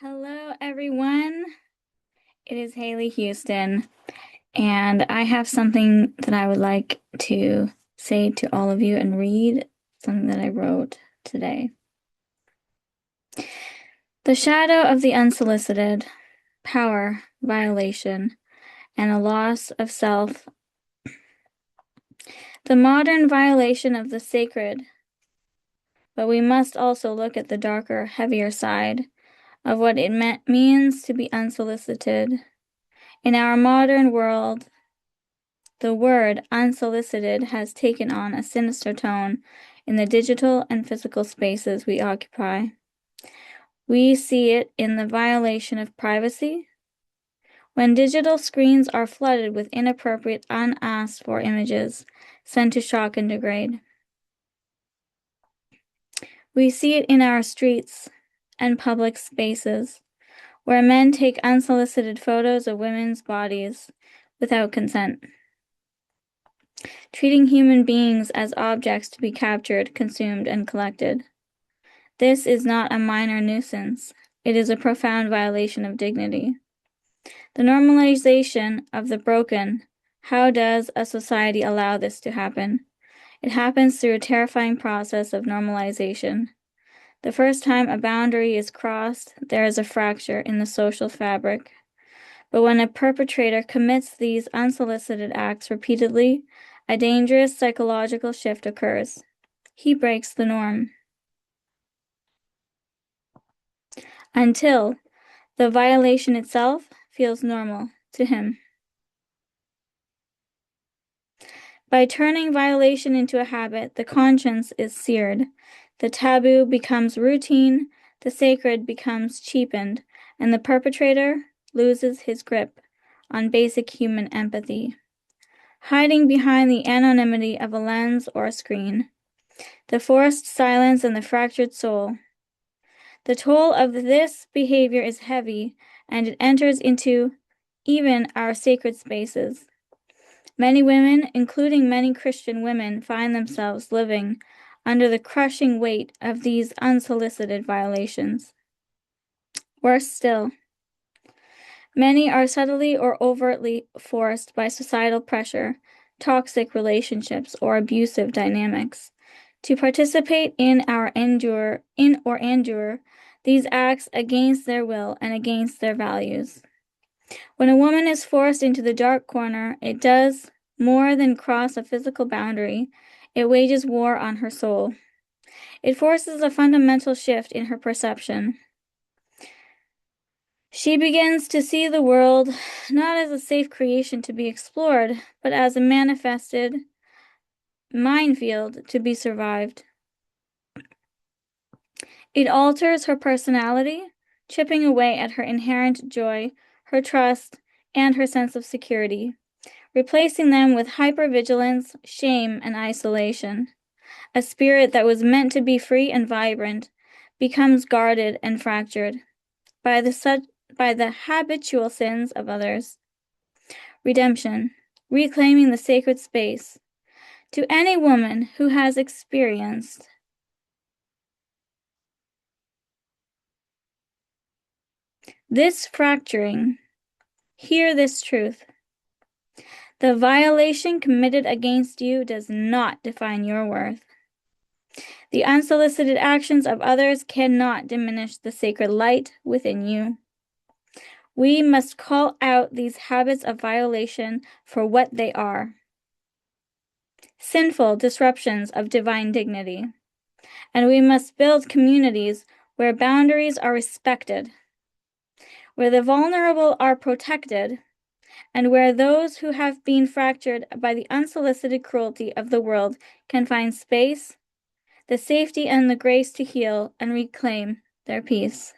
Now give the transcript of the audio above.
Hello, everyone. It is Haley Houston, and I have something that I would like to say to all of you and read something that I wrote today. The shadow of the unsolicited, power, violation, and a loss of self. The modern violation of the sacred, but we must also look at the darker, heavier side of what it means to be unsolicited. In our modern world, the word unsolicited has taken on a sinister tone in the digital and physical spaces we occupy. We see it in the violation of privacy, when digital screens are flooded with inappropriate, unasked for images sent to shock and degrade. We see it in our streets and public spaces, where men take unsolicited photos of women's bodies without consent, treating human beings as objects to be captured, consumed, and collected. This is not a minor nuisance. It is a profound violation of dignity. The normalization of the broken. How does a society allow this to happen? It happens through a terrifying process of normalization. The first time a boundary is crossed, there is a fracture in the social fabric. But when a perpetrator commits these unsolicited acts repeatedly, a dangerous psychological shift occurs. He breaks the norm. Until the violation itself feels normal to him. By turning violation into a habit, the conscience is seared. The taboo becomes routine, the sacred becomes cheapened, and the perpetrator loses his grip on basic human empathy. Hiding behind the anonymity of a lens or a screen, the forced silence and the fractured soul. The toll of this behavior is heavy, and it enters into even our sacred spaces. Many women, including many Christian women, find themselves living under the crushing weight of these unsolicited violations. Worse still, many are subtly or overtly forced by societal pressure, toxic relationships, or abusive dynamics to participate in or endure these acts against their will and against their values. When a woman is forced into the dark corner, it does more than cross a physical boundary. It wages war on her soul. It forces a fundamental shift in her perception. She begins to see the world not as a safe creation to be explored, but as a manifested minefield to be survived. It alters her personality, chipping away at her inherent joy, her trust, and her sense of security, replacing them with hypervigilance, shame, and isolation. A spirit that was meant to be free and vibrant becomes guarded and fractured by the habitual sins of others. Redemption, reclaiming the sacred space. To any woman who has experienced this fracturing, hear this truth. The violation committed against you does not define your worth. The unsolicited actions of others cannot diminish the sacred light within you. We must call out these habits of violation for what they are: sinful disruptions of divine dignity. And we must build communities where boundaries are respected, where the vulnerable are protected, and where those who have been fractured by the unsolicited cruelty of the world can find space, the safety, and the grace to heal and reclaim their peace.